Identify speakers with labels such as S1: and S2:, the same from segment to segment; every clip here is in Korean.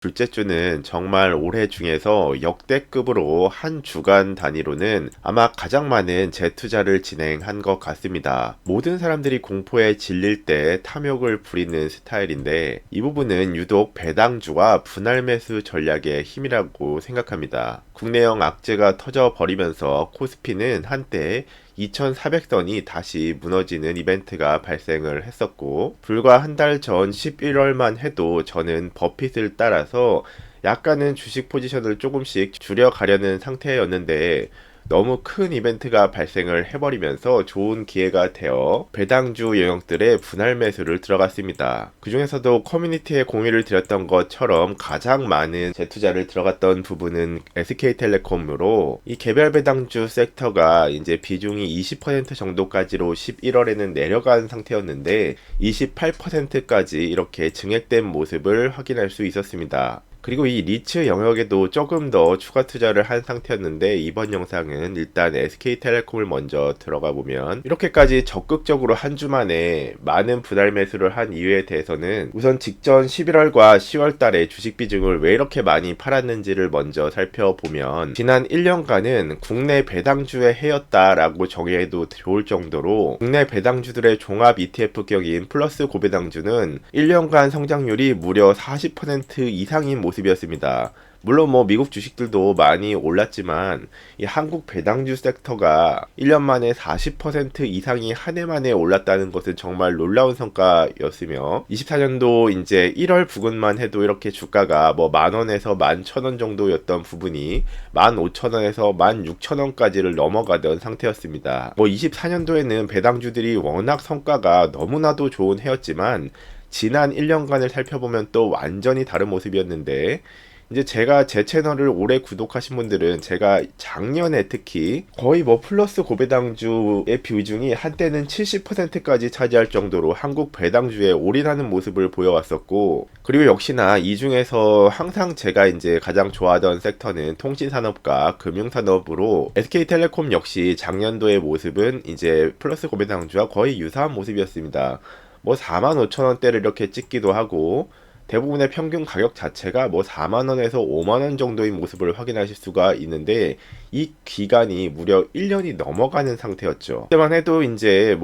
S1: 둘째 주는 정말 올해 중에서 역대급으로 한 주간 단위로는 아마 가장 많은 재투자를 진행한 것 같습니다. 모든 사람들이 공포에 질릴 때 탐욕을 부리는 스타일인데 이 부분은 유독 배당주와 분할 매수 전략의 힘이라고 생각합니다. 국내형 악재가 터져버리면서 코스피는 한때 2400선이 다시 무너지는 이벤트가 발생을 했었고, 불과 한 달 전 11월만 해도 저는 버핏을 따라서 약간은 주식 포지션을 조금씩 줄여가려는 상태였는데, 너무 큰 이벤트가 발생을 해버리면서 좋은 기회가 되어 배당주 영역들의 분할 매수를 들어갔습니다. 그 중에서도 커뮤니티에 공유를 드렸던 것처럼 가장 많은 재투자를 들어갔던 부분은 SK텔레콤으로, 이 개별 배당주 섹터가 이제 비중이 20% 정도까지로 11월에는 내려간 상태였는데 28%까지 이렇게 증액된 모습을 확인할 수 있었습니다. 그리고 이 리츠 영역에도 조금 더 추가 투자를 한 상태였는데, 이번 영상은 일단 SK텔레콤을 먼저 들어가 보면, 이렇게까지 적극적으로 한 주 만에 많은 분할 매수를 한 이유에 대해서는 우선 직전 11월과 10월 달에 주식 비중을 왜 이렇게 많이 팔았는지를 먼저 살펴보면, 지난 1년간은 국내 배당주의 해였다라고 정의해도 좋을 정도로 국내 배당주들의 종합 ETF격인 플러스 고배당주는 1년간 성장률이 무려 40% 이상인 모습이었습니다. 물론 미국 주식들도 많이 올랐지만 이 한국 배당주 섹터가 1년 만에 40% 이상이 한 해 만에 올랐다는 것은 정말 놀라운 성과였으며, 24년도 이제 1월 부근만 해도 이렇게 주가가 10,000원에서 11,000원 정도였던 부분이 15,000원에서 16,000원까지를 넘어가던 상태였습니다. 24년도에는 배당주들이 워낙 성과가 너무나도 좋은 해였지만 지난 1년간을 살펴보면 또 완전히 다른 모습이었는데, 이제 제가 제 채널을 오래 구독하신 분들은 제가 작년에 특히 거의 플러스 고배당주의 비중이 한때는 70%까지 차지할 정도로 한국 배당주에 올인하는 모습을 보여왔었고, 그리고 역시나 이 중에서 항상 제가 이제 가장 좋아하던 섹터는 통신산업과 금융산업으로, SK텔레콤 역시 작년도의 모습은 이제 플러스 고배당주와 거의 유사한 모습이었습니다. 45,000원대를 이렇게 찍기도 하고, 대부분의 평균 가격 자체가 4만원에서 5만원 정도의 모습을 확인하실 수가 있는데, 이 기간이 무려 1년이 넘어가는 상태였죠. 그때만 해도 이제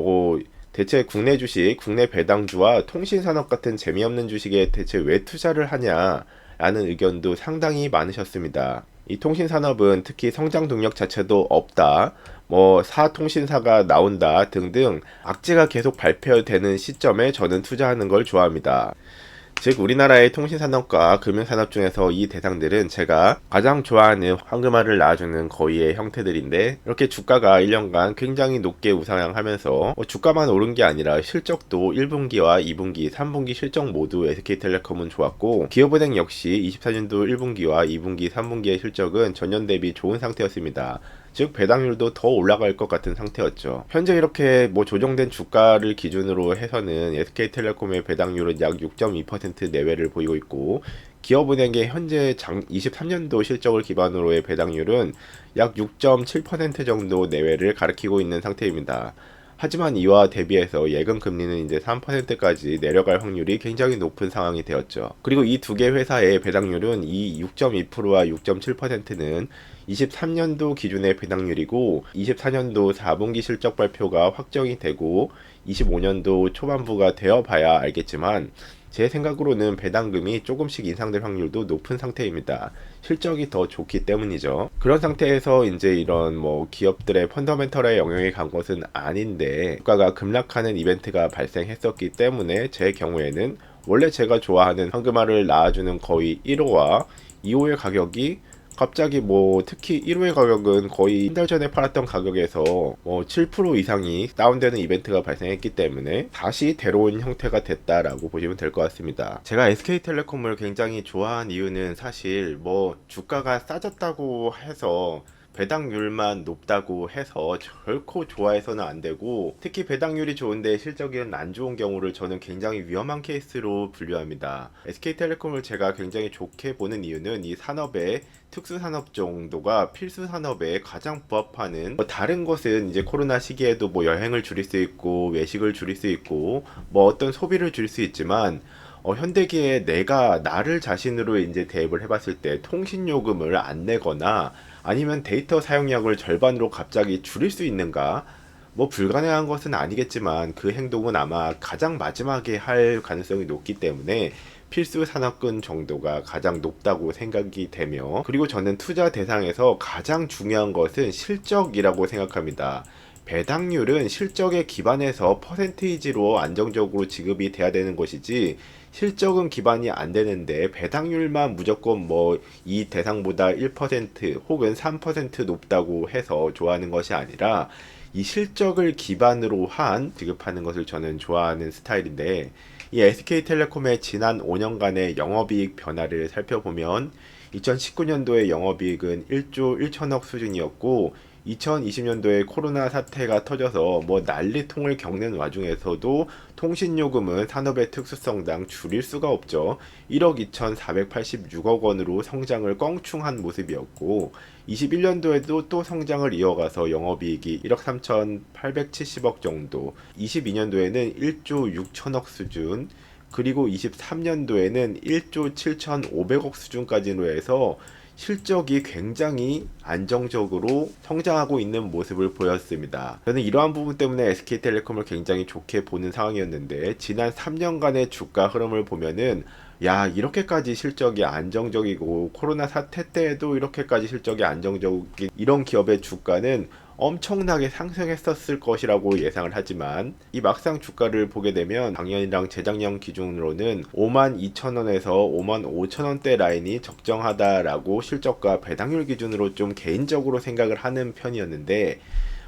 S1: 대체 국내 주식, 국내 배당주와 통신산업 같은 재미없는 주식에 대체 왜 투자를 하냐 라는 의견도 상당히 많으셨습니다. 이 통신산업은 특히 성장 동력 자체도 없다, 사통신사가 나온다 등등 악재가 계속 발표되는 시점에 저는 투자하는 걸 좋아합니다. 즉, 우리나라의 통신산업과 금융산업 중에서 이 대상들은 제가 가장 좋아하는 황금알을 낳아주는 거위의 형태들인데, 이렇게 주가가 1년간 굉장히 높게 우상향하면서 주가만 오른 게 아니라 실적도 1분기와 2분기, 3분기 실적 모두 SK텔레콤은 좋았고, 기업은행 역시 24년도 1분기와 2분기, 3분기의 실적은 전년 대비 좋은 상태였습니다. 즉, 배당률도 더 올라갈 것 같은 상태였죠. 현재 이렇게 조정된 주가를 기준으로 해서는 SK텔레콤의 배당률은 약 6.2% 내외를 보이고 있고, 기업은행의 현재 23년도 실적을 기반으로의 배당률은 약 6.7% 정도 내외를 가리키고 있는 상태입니다. 하지만 이와 대비해서 예금 금리는 이제 3%까지 내려갈 확률이 굉장히 높은 상황이 되었죠. 그리고 이 두 개 회사의 배당률은, 이 6.2%와 6.7%는 23년도 기준의 배당률이고, 24년도 4분기 실적 발표가 확정이 되고 25년도 초반부가 되어 봐야 알겠지만, 제 생각으로는 배당금이 조금씩 인상될 확률도 높은 상태입니다. 실적이 더 좋기 때문이죠. 그런 상태에서 이제 이런 기업들의 펀더멘털에 영향이 간 것은 아닌데, 주가가 급락하는 이벤트가 발생했었기 때문에 제 경우에는 원래 제가 좋아하는 황금알을 낳아주는 거의 1호와 2호의 가격이 갑자기 특히 1호의 가격은 거의 한 달 전에 팔았던 가격에서 7% 이상이 다운되는 이벤트가 발생했기 때문에 다시 데려온 형태가 됐다라고 보시면 될 것 같습니다. 제가 SK텔레콤을 굉장히 좋아한 이유는 사실 주가가 싸졌다고 해서 배당률만 높다고 해서 결코 좋아해서는 안 되고, 특히 배당률이 좋은데 실적이 안 좋은 경우를 저는 굉장히 위험한 케이스로 분류합니다. SK텔레콤을 제가 굉장히 좋게 보는 이유는 이 산업의 특수산업 정도가 필수산업에 가장 부합하는, 다른 것은 이제 코로나 시기에도 여행을 줄일 수 있고 외식을 줄일 수 있고 어떤 소비를 줄일 수 있지만, 현대기에 내가 나를 자신으로 이제 대입을 해봤을 때 통신요금을 안 내거나 아니면 데이터 사용량을 절반으로 갑자기 줄일 수 있는가? 뭐 불가능한 것은 아니겠지만 그 행동은 아마 가장 마지막에 할 가능성이 높기 때문에 필수 산업군 정도가 가장 높다고 생각이 되며, 그리고 저는 투자 대상에서 가장 중요한 것은 실적이라고 생각합니다. 배당률은 실적에 기반해서 퍼센테이지로 안정적으로 지급이 돼야 되는 것이지, 실적은 기반이 안 되는데 배당률만 무조건 뭐 이 대상보다 1% 혹은 3% 높다고 해서 좋아하는 것이 아니라 이 실적을 기반으로 한 지급하는 것을 저는 좋아하는 스타일인데, 이 SK텔레콤의 지난 5년간의 영업이익 변화를 살펴보면 2019년도에 영업이익은 1조 1천억 수준이었고, 2020년도에 코로나 사태가 터져서 뭐 난리통을 겪는 와중에서도 통신요금은 산업의 특수성당 줄일 수가 없죠. 1억 2,486억 원으로 성장을 껑충한 모습이었고, 21년도에도 또 성장을 이어가서 영업이익이 1억 3,870억 정도, 22년도에는 1조 6천억 수준, 그리고 23년도에는 1조 7,500억 수준까지로 해서 실적이 굉장히 안정적으로 성장하고 있는 모습을 보였습니다. 저는 이러한 부분 때문에 SK텔레콤을 굉장히 좋게 보는 상황이었는데, 지난 3년간의 주가 흐름을 보면은 야, 이렇게까지 실적이 안정적이고 코로나 사태 때에도 이렇게까지 실적이 안정적인 이런 기업의 주가는 엄청나게 상승했었을 것이라고 예상을 하지만, 이 막상 주가를 보게 되면 작년이랑 재작년 기준으로는 52,000원에서 55,000원대 라인이 적정하다라고 실적과 배당률 기준으로 좀 개인적으로 생각을 하는 편이었는데,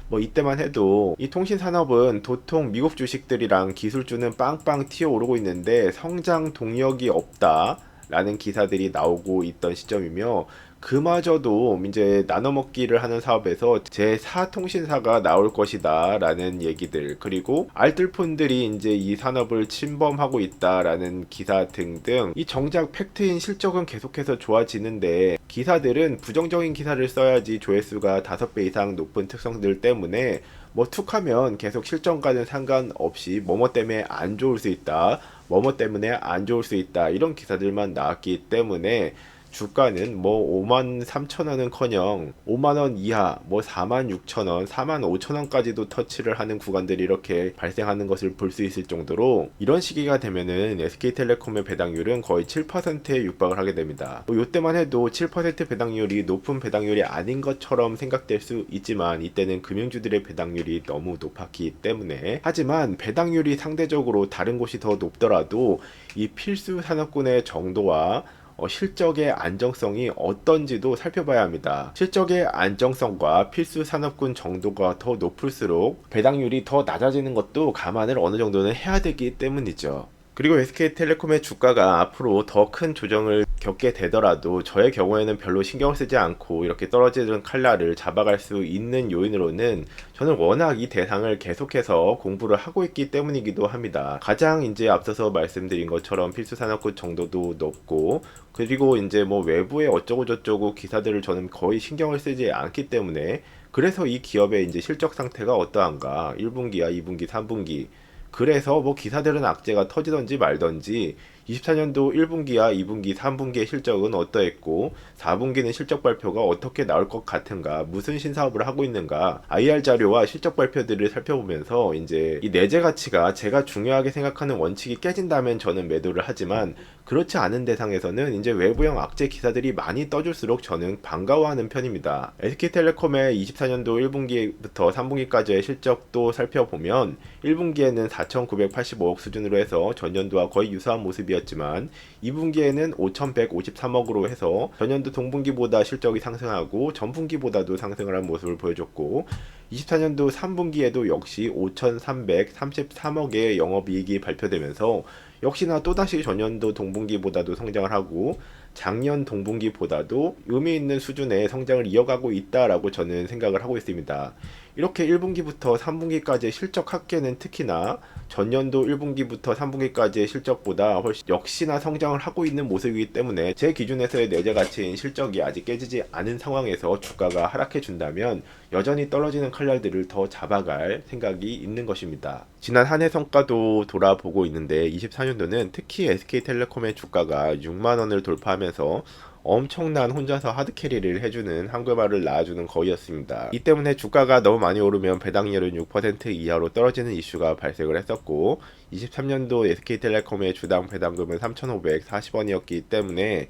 S1: 뭐 이때만 해도 이 통신산업은 도통 미국 주식들이랑 기술주는 빵빵 튀어오르고 있는데 성장 동력이 없다 라는 기사들이 나오고 있던 시점이며, 그마저도 이제 나눠먹기를 하는 사업에서 제4통신사가 나올 것이다 라는 얘기들, 그리고 알뜰폰들이 이제 이 산업을 침범하고 있다 라는 기사 등등, 이 정작 팩트인 실적은 계속해서 좋아지는데 기사들은 부정적인 기사를 써야지 조회수가 5배 이상 높은 특성들 때문에 뭐 툭하면 계속 실적과는 상관없이 뭐뭐 때문에 안 좋을 수 있다, 뭐뭐 때문에 안 좋을 수 있다, 이런 기사들만 나왔기 때문에 주가는 뭐 53,000원은커녕 5만원 이하, 뭐 46,000원, 45,000원까지도 터치를 하는 구간들이 이렇게 발생하는 것을 볼 수 있을 정도로, 이런 시기가 되면은 SK텔레콤의 배당률은 거의 7%에 육박을 하게 됩니다. 뭐 이때만 해도 7% 배당률이 높은 배당률이 아닌 것처럼 생각될 수 있지만, 이때는 금융주들의 배당률이 너무 높았기 때문에. 하지만 배당률이 상대적으로 다른 곳이 더 높더라도 이 필수 산업군의 정도와 실적의 안정성이 어떤지도 살펴봐야 합니다. 실적의 안정성과 필수 산업군 정도가 더 높을수록 배당률이 더 낮아지는 것도 감안을 어느 정도는 해야 되기 때문이죠. 그리고 SK텔레콤의 주가가 앞으로 더 큰 조정을 겪게 되더라도 저의 경우에는 별로 신경을 쓰지 않고 이렇게 떨어지는 칼날을 잡아갈 수 있는 요인으로는, 저는 워낙 이 대상을 계속해서 공부를 하고 있기 때문이기도 합니다. 가장 이제 앞서서 말씀드린 것처럼 필수 산업군 정도도 높고, 그리고 이제 뭐 외부의 어쩌고 저쩌고 기사들을 저는 거의 신경을 쓰지 않기 때문에, 그래서 이 기업의 이제 실적 상태가 어떠한가, 1분기야 2분기 3분기, 그래서 뭐 기사들은 악재가 터지던지 말던지 24년도 1분기야 2분기 3분기의 실적은 어떠했고 4분기는 실적 발표가 어떻게 나올 것 같은가, 무슨 신사업을 하고 있는가, IR 자료와 실적 발표들을 살펴보면서 이제 이 내재 가치가 제가 중요하게 생각하는 원칙이 깨진다면 저는 매도를 하지만, 그렇지 않은 대상에서는 이제 외부형 악재 기사들이 많이 떠줄수록 저는 반가워하는 편입니다. SK텔레콤의 24년도 1분기부터 3분기까지의 실적도 살펴보면 1분기에는 4,985억 수준으로 해서 전년도와 거의 유사한 모습이었지만, 2분기에는 5,153억으로 해서 전년도 동분기보다 실적이 상승하고 전분기보다도 상승을 한 모습을 보여줬고, 24년도 3분기에도 역시 5,333억의 영업이익이 발표되면서 역시나 또다시 전년도 동분기보다도 성장을 하고 작년 동분기보다도 의미 있는 수준의 성장을 이어가고 있다라고 저는 생각을 하고 있습니다. 이렇게 1분기부터 3분기까지의 실적 합계는 특히나 전년도 1분기부터 3분기까지의 실적보다 훨씬 역시나 성장을 하고 있는 모습이기 때문에 제 기준에서의 내재 가치인 실적이 아직 깨지지 않은 상황에서 주가가 하락해 준다면 여전히 떨어지는 칼날들을 더 잡아갈 생각이 있는 것입니다. 지난 한 해 성과도 돌아보고 있는데 24년도는 특히 SK텔레콤의 주가가 6만원을 돌파하면서 엄청난 혼자서 하드캐리를 해주는 한글말을 낳아주는 거였습니다. 이 때문에 주가가 너무 많이 오르면 배당률은 6% 이하로 떨어지는 이슈가 발생을 했었고 23년도 SK텔레콤의 주당 배당금은 3,540원이었기 때문에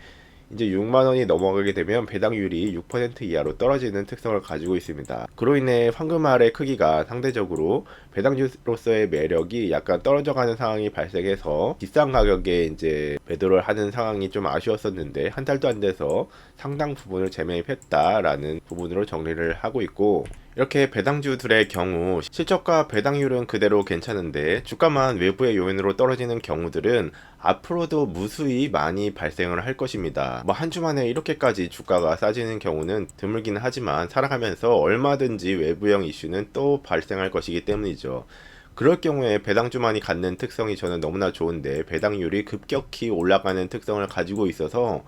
S1: 이제 6만원이 넘어가게 되면 배당률이 6% 이하로 떨어지는 특성을 가지고 있습니다. 그로 인해 황금알의 크기가 상대적으로 배당주로서의 매력이 약간 떨어져가는 상황이 발생해서 비싼 가격에 이제 매도를 하는 상황이 좀 아쉬웠었는데 한 달도 안 돼서 상당 부분을 재매입했다라는 부분으로 정리를 하고 있고, 이렇게 배당주들의 경우 실적과 배당률은 그대로 괜찮은데 주가만 외부의 요인으로 떨어지는 경우들은 앞으로도 무수히 많이 발생을 할 것입니다. 뭐 한 주 만에 이렇게까지 주가가 싸지는 경우는 드물기는 하지만 살아가면서 얼마든지 외부형 이슈는 또 발생할 것이기 때문이죠. 그럴 경우에 배당주만이 갖는 특성이 저는 너무나 좋은데 배당률이 급격히 올라가는 특성을 가지고 있어서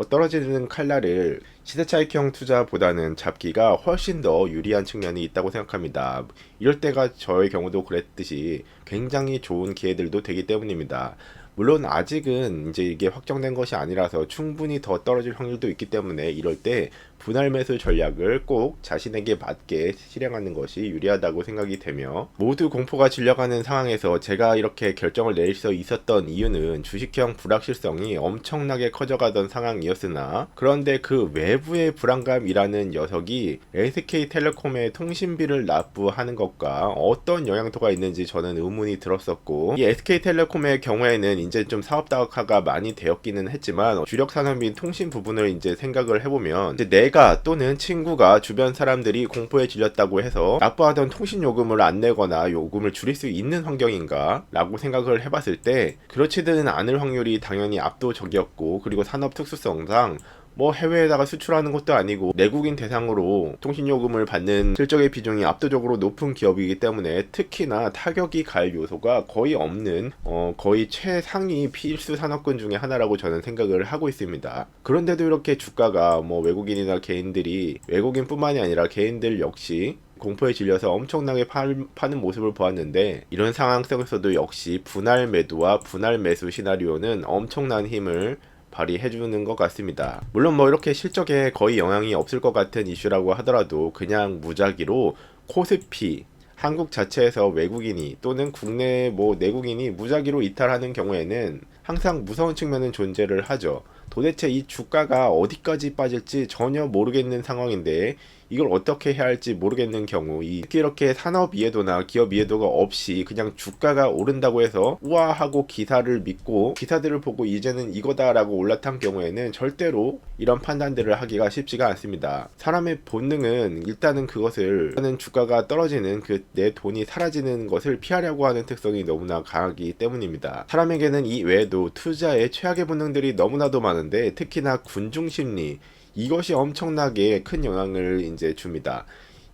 S1: 떨어지는 칼날을 시세차익형 투자보다는 잡기가 훨씬 더 유리한 측면이 있다고 생각합니다. 이럴 때가 저의 경우도 그랬듯이 굉장히 좋은 기회들도 되기 때문입니다. 물론 아직은 이제 이게 확정된 것이 아니라서 충분히 더 떨어질 확률도 있기 때문에 이럴 때 분할 매수 전략을 꼭 자신에게 맞게 실행하는 것이 유리하다고 생각이 되며, 모두 공포가 질려가는 상황에서 제가 이렇게 결정을 내릴 수 있었던 이유는 주식형 불확실성이 엄청나게 커져가던 상황이었으나, 그런데 그 외부의 불안감이라는 녀석이 SK텔레콤의 통신비를 납부하는 것과 어떤 영향도가 있는지 저는 의문이 들었었고, 이 SK텔레콤의 경우에는 이제 좀 사업 다각화가 많이 되었기는 했지만 주력 산업인 통신 부분을 이제 생각을 해보면, 이제 내가 또는 친구가 주변 사람들이 공포에 질렸다고 해서 납부하던 통신 요금을 안 내거나 요금을 줄일 수 있는 환경인가 라고 생각을 해봤을 때 그렇지는 않을 확률이 당연히 압도적이었고, 그리고 산업 특수성상 뭐 해외에다가 수출하는 것도 아니고 내국인 대상으로 통신요금을 받는 실적의 비중이 압도적으로 높은 기업이기 때문에 특히나 타격이 갈 요소가 거의 없는 거의 최상위 필수 산업군 중에 하나라고 저는 생각을 하고 있습니다. 그런데도 이렇게 주가가 뭐 외국인이나 개인들이, 외국인뿐만이 아니라 개인들 역시 공포에 질려서 엄청나게 파는 모습을 보았는데, 이런 상황 속에서도 역시 분할 매도와 분할 매수 시나리오는 엄청난 힘을 발휘해주는 것 같습니다. 물론 뭐 이렇게 실적에 거의 영향이 없을 것 같은 이슈라고 하더라도 그냥 무작위로 코스피, 한국 자체에서 외국인이 또는 국내 뭐 내국인이 무작위로 이탈하는 경우에는 항상 무서운 측면은 존재를 하죠. 도대체 이 주가가 어디까지 빠질지 전혀 모르겠는 상황인데 이걸 어떻게 해야 할지 모르겠는 경우, 특히 이렇게 산업 이해도나 기업 이해도가 없이 그냥 주가가 오른다고 해서 우와 하고 기사를 믿고 기사들을 보고 이제는 이거다라고 올라탄 경우에는 절대로 이런 판단들을 하기가 쉽지가 않습니다. 사람의 본능은 일단은 그것을, 주가가 떨어지는 그 내 돈이 사라지는 것을 피하려고 하는 특성이 너무나 강하기 때문입니다. 사람에게는 이 외에도 투자의 최악의 본능들이 너무나도 많은데 특히나 군중심리, 이것이 엄청나게 큰 영향을 이제 줍니다.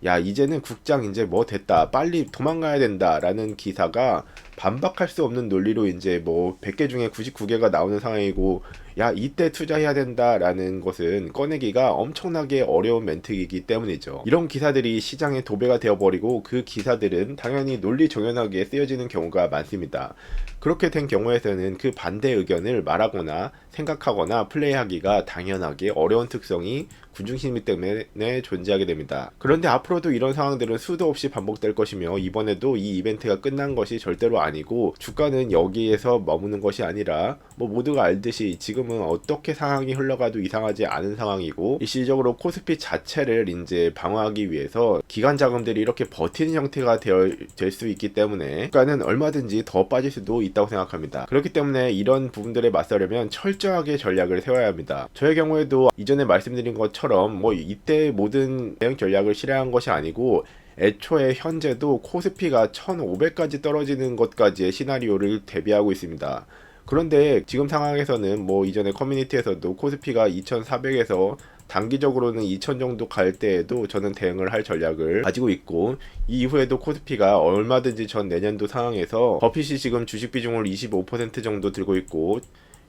S1: 야, 이제는 국장 이제 뭐 됐다, 빨리 도망가야 된다 라는 기사가 반박할 수 없는 논리로 이제 뭐 100개 중에 99개가 나오는 상황이고, 야 이때 투자해야 된다 라는 것은 꺼내기가 엄청나게 어려운 멘트이기 때문이죠. 이런 기사들이 시장의 도배가 되어버리고 그 기사들은 당연히 논리정연하게 쓰여지는 경우가 많습니다. 그렇게 된 경우에서는 그 반대 의견을 말하거나 생각하거나 플레이하기가 당연하게 어려운 특성이 군중심리 때문에 존재하게 됩니다. 그런데 앞으로도 이런 상황들은 수도 없이 반복될 것이며, 이번에도 이 이벤트가 끝난 것이 절대로 아니고 주가는 여기에서 머무는 것이 아니라 뭐 모두가 알듯이 지금은 어떻게 상황이 흘러가도 이상하지 않은 상황이고, 일시적으로 코스피 자체를 이제 방어하기 위해서 기관 자금들이 이렇게 버티는 형태가 될 수 있기 때문에 주가는 얼마든지 더 빠질 수도 있다고 생각합니다. 그렇기 때문에 이런 부분들에 맞서려면 철저하게 전략을 세워야 합니다. 저의 경우에도 이전에 말씀드린 것처럼 뭐 이때 모든 대응 전략을 실행한 것이 아니고, 애초에 현재도 코스피가 1500까지 떨어지는 것까지의 시나리오를 대비하고 있습니다. 그런데 지금 상황에서는 뭐 이전에 커뮤니티에서도 코스피가 2400에서 단기적으로는 2000 정도 갈 때에도 저는 대응을 할 전략을 가지고 있고, 이 이후에도 코스피가 얼마든지 전 내년도 상황에서 버핏이 지금 주식 비중을 25% 정도 들고 있고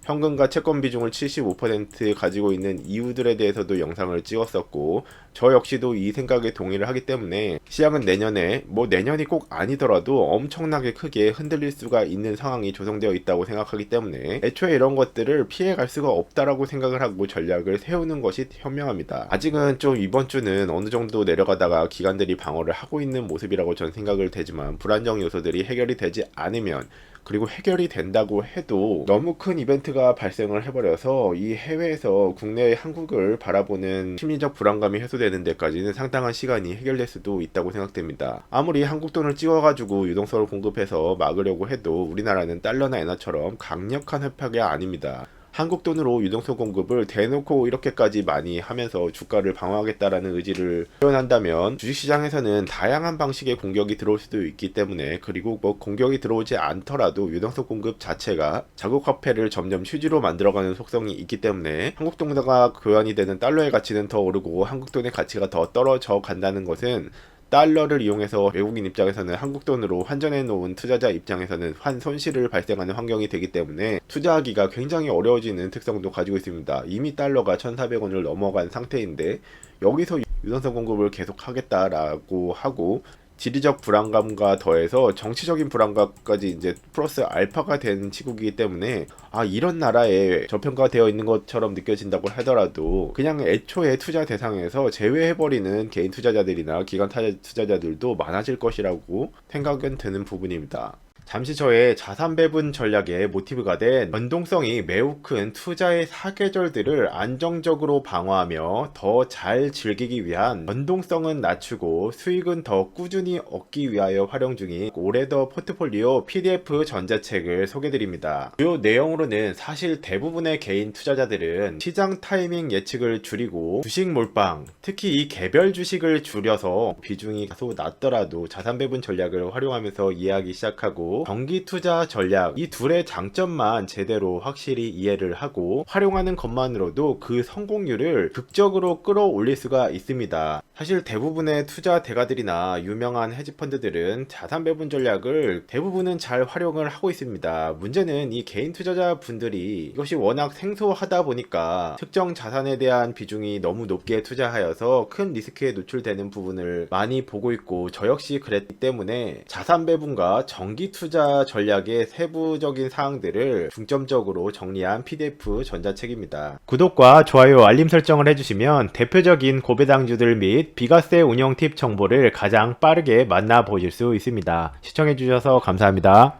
S1: 현금과 채권 비중을 75% 가지고 있는 이유들에 대해서도 영상을 찍었었고, 저 역시도 이 생각에 동의를 하기 때문에 시장은 내년에, 내년이 꼭 아니더라도 엄청나게 크게 흔들릴 수가 있는 상황이 조성되어 있다고 생각하기 때문에 애초에 이런 것들을 피해갈 수가 없다라고 생각을 하고 전략을 세우는 것이 현명합니다. 아직은 좀 이번 주는 어느 정도 내려가다가 기관들이 방어를 하고 있는 모습이라고 전 생각을 되지만, 불안정 요소들이 해결이 되지 않으면, 그리고 해결이 된다고 해도 너무 큰 이벤트가 발생을 해버려서 이 해외에서 국내의 한국을 바라보는 심리적 불안감이 해소되는 데까지는 상당한 시간이 해결될 수도 있다고 생각됩니다. 아무리 한국 돈을 찍어가지고 유동성을 공급해서 막으려고 해도 우리나라는 달러나 엔화처럼 강력한 화폐가 아닙니다. 한국 돈으로 유동성 공급을 대놓고 이렇게까지 많이 하면서 주가를 방어하겠다라는 의지를 표현한다면, 주식시장에서는 다양한 방식의 공격이 들어올 수도 있기 때문에, 그리고 공격이 들어오지 않더라도 유동성 공급 자체가 자국 화폐를 점점 휴지로 만들어가는 속성이 있기 때문에 한국 돈과 교환이 되는 달러의 가치는 더 오르고 한국 돈의 가치가 더 떨어져 간다는 것은, 달러를 이용해서 외국인 입장에서는 한국 돈으로 환전해 놓은 투자자 입장에서는 손실을 발생하는 환경이 되기 때문에 투자하기가 굉장히 어려워지는 특성도 가지고 있습니다. 이미 달러가 1,400원을 넘어간 상태인데 여기서 유동성 공급을 계속 하겠다라고 하고, 지리적 불안감과 더해서 정치적인 불안감까지 이제 플러스 알파가 된 시국이기 때문에, 이런 나라에 저평가되어 있는 것처럼 느껴진다고 하더라도 그냥 애초에 투자 대상에서 제외해버리는 개인 투자자들이나 기관 투자자들도 많아질 것이라고 생각은 드는 부분입니다. 잠시 저의 자산 배분 전략의 모티브가 된 변동성이 매우 큰 투자의 사계절들을 안정적으로 방어하며 더 잘 즐기기 위한, 변동성은 낮추고 수익은 더 꾸준히 얻기 위하여 활용 중인 올해더 포트폴리오 PDF 전자책을 소개드립니다. 주요 내용으로는 사실 대부분의 개인 투자자들은 시장 타이밍 예측을 줄이고 주식 몰빵, 특히 이 개별 주식을 줄여서 비중이 다소 낮더라도 자산 배분 전략을 활용하면서 이해하기 시작하고, 정기 투자 전략, 이 둘의 장점만 제대로 확실히 이해를 하고 활용하는 것만으로도 그 성공률을 극적으로 끌어올릴 수가 있습니다. 사실 대부분의 투자 대가들이나 유명한 헤지펀드들은 자산 배분 전략을 대부분은 잘 활용을 하고 있습니다. 문제는 이 개인 투자자 분들이 이것이 워낙 생소하다 보니까 특정 자산에 대한 비중이 너무 높게 투자하여서 큰 리스크에 노출되는 부분을 많이 보고 있고, 저 역시 그랬기 때문에 자산 배분과 정기 투자 전략의 세부적인 사항들을 중점적으로 정리한 PDF 전자책입니다. 구독과 좋아요, 알림 설정을 해주시면 대표적인 고배당주들 및 비과세 운영 팁 정보를 가장 빠르게 만나보실 수 있습니다. 시청해주셔서 감사합니다.